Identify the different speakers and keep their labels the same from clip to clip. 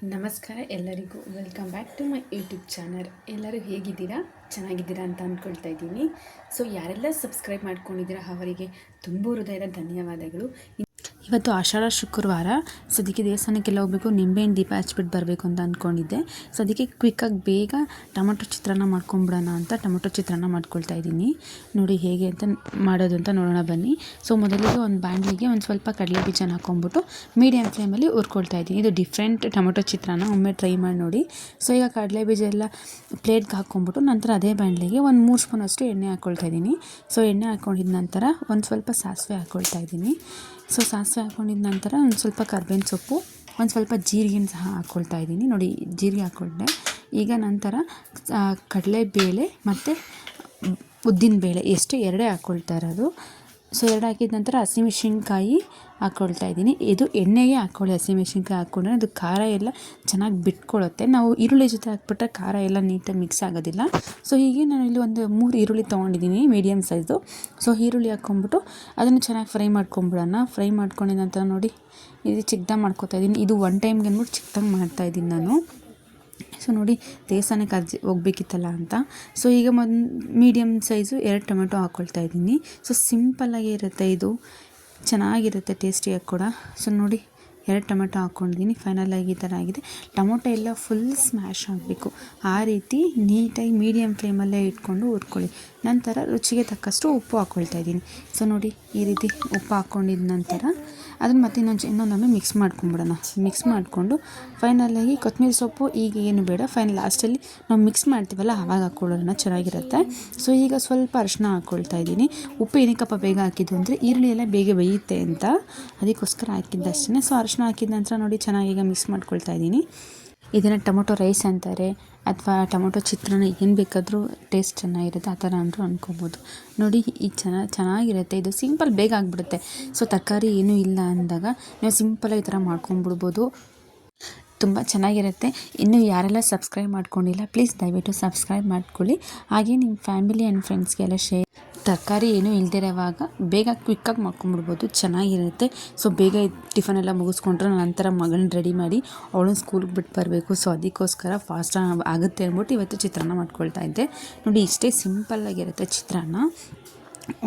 Speaker 1: ನಮಸ್ಕಾರ ಎಲ್ಲರಿಗೂ welcome back to my YouTube channel. ಎಲ್ಲರೂ ಹೇಗಿದ್ದೀರಾ? ಚೆನ್ನಾಗಿದ್ದೀರಾ ಅಂತ ಅಂದ್ಕೊಳ್ತಾ ಇದ್ದೀನಿ. ಸೊ ಯಾರೆಲ್ಲ ಸಬ್ಸ್ಕ್ರೈಬ್ ಮಾಡ್ಕೊಂಡಿದ್ದೀರಾ ಅವರಿಗೆ ತುಂಬ ಹೃದಯದ ಧನ್ಯವಾದಗಳು. ಇವತ್ತು ಆಷಾಢ ಶುಕ್ರವಾರ, ಸೊ ಅದಕ್ಕೆ ದೇವಸ್ಥಾನಕ್ಕೆಲ್ಲ ಹೋಗಬೇಕು, ನಿಂಬೆಹಣ್ಣು ದೀಪ ಹಚ್ಬಿಟ್ಟು ಬರಬೇಕು ಅಂತ ಅಂದ್ಕೊಂಡಿದ್ದೆ. ಸೊ ಅದಕ್ಕೆ ಕ್ವಿಕ್ಕಾಗಿ ಬೇಗ ಟೊಮೊಟೊ ಚಿತ್ರಾನ್ನ ಮಾಡ್ಕೊಂಬಿಡೋಣ ಅಂತ ಟೊಮೊಟೊ ಚಿತ್ರಾನ್ನ ಮಾಡ್ಕೊಳ್ತಾ ಇದ್ದೀನಿ. ನೋಡಿ ಹೇಗೆ ಅಂತ ಮಾಡೋದು ಅಂತ ನೋಡೋಣ ಬನ್ನಿ. ಸೊ ಮೊದಲಿಗೆ ಒಂದು ಬಾಣಲಿಗೆ ಒಂದು ಸ್ವಲ್ಪ ಕಡಲೆ ಬೀಜನ ಹಾಕ್ಕೊಂಬಿಟ್ಟು ಮೀಡಿಯಮ್ ಫ್ಲೇಮಲ್ಲಿ ಹುರ್ಕೊಳ್ತಾ ಇದ್ದೀನಿ. ಇದು ಡಿಫ್ರೆಂಟ್ ಟೊಮೊಟೊ ಚಿತ್ರಾನ್ನ, ಒಮ್ಮೆ ಟ್ರೈ ಮಾಡಿ ನೋಡಿ. ಸೊ ಈಗ ಕಡಲೆ ಬೀಜ ಎಲ್ಲ ಪ್ಲೇಟ್ಗೆ ಹಾಕ್ಕೊಂಬಿಟ್ಟು ನಂತರ ಅದೇ ಬಾಣಲಿಗೆ ಒಂದು 3 ಸ್ಪೂನಷ್ಟು ಎಣ್ಣೆ ಹಾಕ್ಕೊಳ್ತಾ ಇದ್ದೀನಿ. ಸೊ ಎಣ್ಣೆ ಹಾಕ್ಕೊಂಡಿದ ನಂತರ ಒಂದು ಸ್ವಲ್ಪ ಸಾಸಿವೆ ಹಾಕ್ಕೊಳ್ತಾ ಇದ್ದೀನಿ. ಸೊ ಸಾಸಿವೆ ಹಾಕ್ಕೊಂಡಿದ ನಂತರ ಒಂದು ಸ್ವಲ್ಪ ಕರ್ಬೇವಿನ ಸೊಪ್ಪು, ಒಂದು ಸ್ವಲ್ಪ ಜೀರಿಗೆನ ಸಹ ಹಾಕ್ಕೊಳ್ತಾ ಇದ್ದೀನಿ. ನೋಡಿ ಜೀರಿಗೆ ಹಾಕ್ಕೊಂಡೆ. ಈಗ ನಂತರ ಕಡಲೆಬೇಳೆ ಮತ್ತು ಉದ್ದಿನಬೇಳೆ ಎಷ್ಟು ಎರಡೇ ಹಾಕ್ಕೊಳ್ತಾ ಇರೋದು. ಸೊ ಎರಡು ಹಾಕಿದ ನಂತರ ಹಸಿಮೆಣಸಿನ್ಕಾಯಿ ಹಾಕ್ಕೊಳ್ತಾ ಇದ್ದೀನಿ. ಇದು ಎಣ್ಣೆಗೆ ಹಾಕ್ಕೊಳ್ಳಿ. ಹಸಿಮೆಣಸಿನ್ಕಾಯಿ ಹಾಕ್ಕೊಂಡ್ರೆ ಅದು ಖಾರ ಎಲ್ಲ ಚೆನ್ನಾಗಿ ಬಿಟ್ಕೊಳ್ಳುತ್ತೆ. ನಾವು ಈರುಳ್ಳಿ ಜೊತೆ ಹಾಕ್ಬಿಟ್ರೆ ಖಾರ ಎಲ್ಲ ನೀಟಾಗಿ ಮಿಕ್ಸ್ ಆಗೋದಿಲ್ಲ. ಸೊ ಹೀಗೆ ನಾನು ಇಲ್ಲಿ ಒಂದು 3 ಈರುಳ್ಳಿ ತೊಗೊಂಡಿದ್ದೀನಿ, ಮೀಡಿಯಮ್ ಸೈಜು. ಸೊ ಈರುಳ್ಳಿ ಹಾಕ್ಕೊಂಬಿಟ್ಟು ಅದನ್ನು ಚೆನ್ನಾಗಿ ಫ್ರೈ ಮಾಡ್ಕೊಂಬಿಡೋಣ. ಫ್ರೈ ಮಾಡ್ಕೊಂಡಿದ ನಂತರ ನೋಡಿ ಇದು ಚಿಕ್ಕದಾಗಿ ಮಾಡ್ಕೊತಾ ಇದ್ದೀನಿ. ಇದು ಒನ್ ಟೈಮ್ಗೆ ಅಂದ್ಬಿಟ್ಟು ಚಿಕ್ಕದಾಗಿ ಮಾಡ್ತಾಯಿದ್ದೀನಿ ನಾನು. ಸೊ ನೋಡಿ ದೇವಸ್ಥಾನಕ್ಕೆ ಹೋಗ್ಬೇಕಿತ್ತಲ್ಲ ಅಂತ. ಸೊ ಈಗ ಮೀಡಿಯಮ್ ಸೈಜು 2 ಟೊಮೆಟೊ ಹಾಕ್ಕೊಳ್ತಾ ಇದ್ದೀನಿ. ಸೊ ಸಿಂಪಲ್ಲಾಗೇ ಇರುತ್ತೆ, ಇದು ಚೆನ್ನಾಗಿರುತ್ತೆ ಟೇಸ್ಟಿಯಾಗಿ ಕೂಡ. ಸೊ ನೋಡಿ 2 ಟೊಮೆಟೊ ಹಾಕ್ಕೊಂಡಿದ್ದೀನಿ. ಫೈನಲಾಗಿ ಈ ಥರ ಆಗಿದೆ. ಟೊಮೊಟೊ ಎಲ್ಲ ಫುಲ್ ಸ್ಮ್ಯಾಶ್ ಆಗಬೇಕು, ಆ ರೀತಿ ನೀಟಾಗಿ ಮೀಡಿಯಮ್ ಫ್ಲೇಮಲ್ಲೇ ಇಟ್ಕೊಂಡು ಹುರ್ಕೊಳ್ಳಿ. ನಂತರ ರುಚಿಗೆ ತಕ್ಕಷ್ಟು ಉಪ್ಪು ಹಾಕ್ಕೊಳ್ತಾ ಇದ್ದೀನಿ. ಸೊ ನೋಡಿ ಈ ರೀತಿ ಉಪ್ಪು ಹಾಕ್ಕೊಂಡಿದ ನಂತರ ಅದನ್ನು ಮತ್ತೆ ಇನ್ನೊಂದೊಮ್ಮೆ ಮಿಕ್ಸ್ ಮಾಡ್ಕೊಂಬಿಡೋಣ. ಮಿಕ್ಸ್ ಮಾಡಿಕೊಂಡು ಫೈನಲಾಗಿ ಕೊತ್ತಂಬರಿ ಸೊಪ್ಪು ಈಗ ಏನು ಬೇಡ, ಲಾಸ್ಟಲ್ಲಿ ನಾವು ಮಿಕ್ಸ್ ಮಾಡ್ತೀವಲ್ಲ ಆವಾಗ ಹಾಕ್ಕೊಳ್ಳೋಣ, ಚೆನ್ನಾಗಿರುತ್ತೆ. ಸೊ ಈಗ ಸ್ವಲ್ಪ ಅರಿಶಿನ ಹಾಕ್ಕೊಳ್ತಾ ಇದ್ದೀನಿ. ಉಪ್ಪು ಏನಕ್ಕಪ್ಪ ಬೇಗ ಹಾಕಿದ್ದು ಅಂದರೆ ಈರುಳ್ಳಿ ಎಲ್ಲ ಬೇಗ ಬೇಯುತ್ತೆ ಅಂತ, ಅದಕ್ಕೋಸ್ಕರ ಹಾಕಿದ್ದಷ್ಟೇ. ಸೊ ಅರಿಶಿನ ಹಾಕಿದ ನಂತರ ನೋಡಿ ಚೆನ್ನಾಗಿ ಈಗ ಮಿಕ್ಸ್ ಮಾಡ್ಕೊಳ್ತಾ ಇದ್ದೀನಿ. ಇದನ್ನು ಟೊಮೊಟೊ ರೈಸ್ ಅಂತಾರೆ ಅಥವಾ ಟೊಮೊಟೊ ಚಿತ್ರಾನ್ನ, ಏನು ಬೇಕಾದರೂ ಟೇಸ್ಟ್ ಚೆನ್ನಾಗಿರುತ್ತೆ, ಆ ಥರ ಅಂದರೂ ಅಂದ್ಕೊಬೋದು. ನೋಡಿ ಈಗ ಚೆನ್ನಾಗಿರುತ್ತೆ. ಇದು ಸಿಂಪಲ್, ಬೇಗ ಆಗಿಬಿಡುತ್ತೆ. ಸೊ ತರಕಾರಿ ಏನೂ ಇಲ್ಲ ಅಂದಾಗ ನೀವು ಸಿಂಪಲಾಗಿ ಈ ಥರ ಮಾಡ್ಕೊಂಬಿಡ್ಬೋದು, ತುಂಬ ಚೆನ್ನಾಗಿರುತ್ತೆ. ಇನ್ನೂ ಯಾರೆಲ್ಲ ಸಬ್ಸ್ಕ್ರೈಬ್ ಮಾಡ್ಕೊಂಡಿಲ್ಲ ಪ್ಲೀಸ್ ದಯವಿಟ್ಟು ಸಬ್ಸ್ಕ್ರೈಬ್ ಮಾಡ್ಕೊಳ್ಳಿ. ಹಾಗೆ ನಿಮ್ಮ ಫ್ಯಾಮಿಲಿ ಆ್ಯಂಡ್ ಫ್ರೆಂಡ್ಸ್ಗೆಲ್ಲ ಶೇರ್. ತರಕಾರಿ ಏನೂ ಇಲ್ದಿರೋವಾಗ ಬೇಗ ಕ್ವಿಕ್ಕಾಗಿ ಮಾಡ್ಕೊಂಬಿಡ್ಬೋದು, ಚೆನ್ನಾಗಿರುತ್ತೆ. ಸೊ ಬೇಗ ಟಿಫನೆಲ್ಲ ಮುಗಿಸ್ಕೊಂಡ್ರೆ ನಂತರ ಮಗಳನ್ನ ರೆಡಿ ಮಾಡಿ ಅವಳನ್ನ ಸ್ಕೂಲ್ಗೆ ಬಿಟ್ಟು ಬರಬೇಕು. ಸೊ ಅದಕ್ಕೋಸ್ಕರ ಫಾಸ್ಟಾಗಿ ಆಗುತ್ತೆ ಅಂದ್ಬಿಟ್ಟು ಇವತ್ತು ಚಿತ್ರಾನ್ನ ಮಾಡ್ಕೊಳ್ತಾ ಇದ್ದೆ. ನೋಡಿ ಇಷ್ಟೇ ಸಿಂಪಲ್ಲಾಗಿರುತ್ತೆ ಚಿತ್ರಾನ್ನ.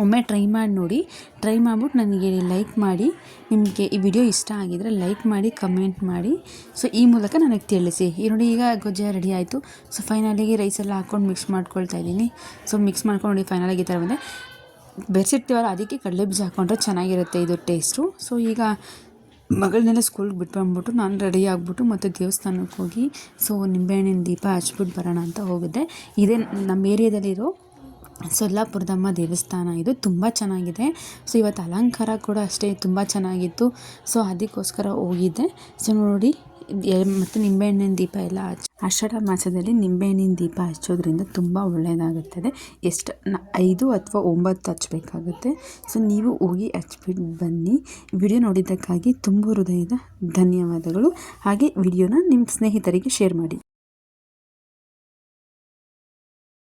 Speaker 1: ಒಮ್ಮೆ ಟ್ರೈ ಮಾಡಿ ನೋಡಿ. ಟ್ರೈ ಮಾಡಿಬಿಟ್ಟು ನನಗೆ ಲೈಕ್ ಮಾಡಿ. ನಿಮಗೆ ಈ ವಿಡಿಯೋ ಇಷ್ಟ ಆಗಿದರೆ ಲೈಕ್ ಮಾಡಿ, ಕಮೆಂಟ್ ಮಾಡಿ. ಸೊ ಈ ಮೂಲಕ ನನಗೆ ತಿಳಿಸಿ. ಈ ನೋಡಿ ಈಗ ಗೊಜ್ಜೆ ರೆಡಿ ಆಯಿತು. ಸೊ ಫೈನಲಿಗೆ ರೈಸೆಲ್ಲ ಹಾಕ್ಕೊಂಡು ಮಿಕ್ಸ್ ಮಾಡ್ಕೊಳ್ತಾ ಇದ್ದೀನಿ. ಸೊ ಮಿಕ್ಸ್ ಮಾಡ್ಕೊಂಡು ನೋಡಿ ಫೈನಲಾಗಿ ಈ ಥರ ಬಂದೆ. ಬೆರೆಸಿರ್ತೀವಲ್ಲ ಅದಕ್ಕೆ ಕಡಲೆ ಬೀಜ ಹಾಕ್ಕೊಂಡ್ರೆ ಚೆನ್ನಾಗಿರುತ್ತೆ ಇದು ಟೇಸ್ಟು. ಸೊ ಈಗ ಮಗಳನ್ನೆಲ್ಲ ಸ್ಕೂಲ್ಗೆ ಬಿಟ್ಟು ಬಂದ್ಬಿಟ್ಟು ನಾನು ರೆಡಿ ಆಗಿಬಿಟ್ಟು ಮತ್ತು ದೇವಸ್ಥಾನಕ್ಕೆ ಹೋಗಿ ಸೊ ನಿಂಬೆಹಣ್ಣಿನ ದೀಪ ಹಚ್ಬಿಟ್ಟು ಬರೋಣ ಅಂತ ಹೋಗಿದ್ದೆ. ಇದೇ ನಮ್ಮ ಏರಿಯಾದಲ್ಲಿರೋ ಸೊಲ್ಲಾಪುರದಮ್ಮ ದೇವಸ್ಥಾನ, ಇದು ತುಂಬ ಚೆನ್ನಾಗಿದೆ. ಸೊ ಇವತ್ತು ಅಲಂಕಾರ ಕೂಡ ಅಷ್ಟೇ ತುಂಬ ಚೆನ್ನಾಗಿತ್ತು. ಸೊ ಅದಕ್ಕೋಸ್ಕರ ಹೋಗಿದ್ದೆ. ಸೊ ನೋಡಿ ಮತ್ತು ನಿಂಬೆಹಣ್ಣಿನ ದೀಪ ಎಲ್ಲ ಆಷಾಢ ಮಾಸದಲ್ಲಿ ನಿಂಬೆಹಣ್ಣಿನ ದೀಪ ಹಚ್ಚೋದ್ರಿಂದ ತುಂಬ ಒಳ್ಳೆಯದಾಗುತ್ತದೆ. 5 ಅಥವಾ 9 ಹಚ್ಚಬೇಕಾಗುತ್ತೆ. ಸೊ ನೀವು ಹೋಗಿ ಹಚ್ಬಿಟ್ಟು ಬನ್ನಿ. ವಿಡಿಯೋ ನೋಡಿದ್ದಕ್ಕಾಗಿ ತುಂಬ ಹೃದಯದ ಧನ್ಯವಾದಗಳು. ಹಾಗೆ ವಿಡಿಯೋನ ನಿಮ್ಮ ಸ್ನೇಹಿತರಿಗೆ ಶೇರ್ ಮಾಡಿ.